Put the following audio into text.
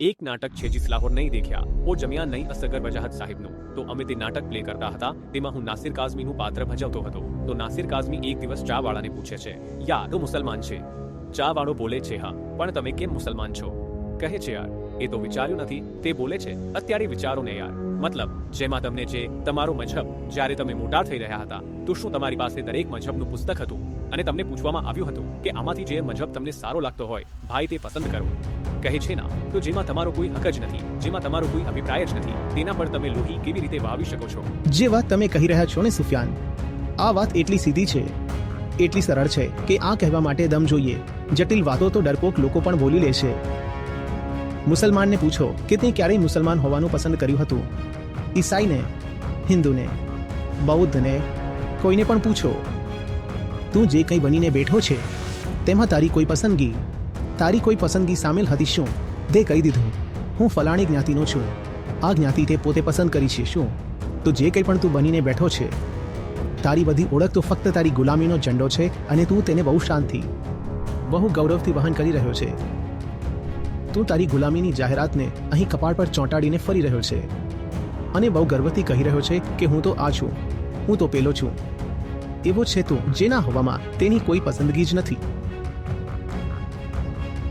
એક નાટક છે જીસ લાહોર નહીં દેખ્યા ઓ જમિયા નહીં અસગર વજાહત સાહેબનું તો અમે તે નાટક પ્લે કરતા હતા તેમાં હું નાસિર કાઝમીનું પાત્ર ભજવતો હતો તો નાસિર કાઝમી એક દિવસ ચા વાળાને પૂછે છે યાર તો મુસલમાન છે ચા વાળો બોલે છે હા પણ તમે કેમ મુસલમાન છો કહે છે યાર એ તો વિચાર્યું નથી તે બોલે છે અત્યારે વિચારો ને યાર મતલબ જેમાં તમને જે તમારો મજહબ જ્યારે તમે મોટા થઈ રહ્યા હતા તો શું તમારી પાસે દરેક મજહબનું પુસ્તક હતું અને તમને પૂછવામાં આવ્યું હતું કે આમાંથી જે મજહબ તમને સારો લાગતો હોય ભાઈ તે પસંદ કરો કહે છે ના તો જેમાં તમારો કોઈ હક જ નથી જેમાં તમારો કોઈ અભિપ્રાય જ નથી તેના પર તમે લોહી કેવી રીતે વાવી શકો છો જે વાત તમે કહી રહ્યા છો ને સુફિયાન આ વાત એટલી સીધી છે એટલી સરળ છે કે આ કહેવા માટે દમ જોઈએ જટિલ વાતો તો ડરપોક લોકો પણ બોલી લે છે મુસલમાનને પૂછો કે તે ક્યારેય મુસલમાન હોવાનું પસંદ કર્યું હતું ઈસાઈને હિન્દુને બૌદ્ધને કોઈને પણ પૂછો તું જે કંઈ બનીને બેઠો છે તેમાં તારી કોઈ પસંદગી સામેલ હતી શું તે કહી દીધું હું ફલાણી જ્ઞાતિનો છું આ જ્ઞાતિ તે પોતે પસંદ કરી છે શું તો જે કંઈ પણ તું બનીને બેઠો છે તારી બધી ઓળખ તો ફક્ત તારી ગુલામીનો ઝંડો છે અને તું તેને બહુ શાંતિ બહુ ગૌરવથી વહન કરી રહ્યો છે તું તારી ગુલામીની જાહેરાતને અહીં કપાળ પર ચોંટાડીને ફરી રહ્યો છે અને બહુ ગર્વથી કહી રહ્યો છે કે હું તો આ છું હું તો પેલો છું એવો છે તું જેના હોવામાં તેની કોઈ પસંદગી જ નથી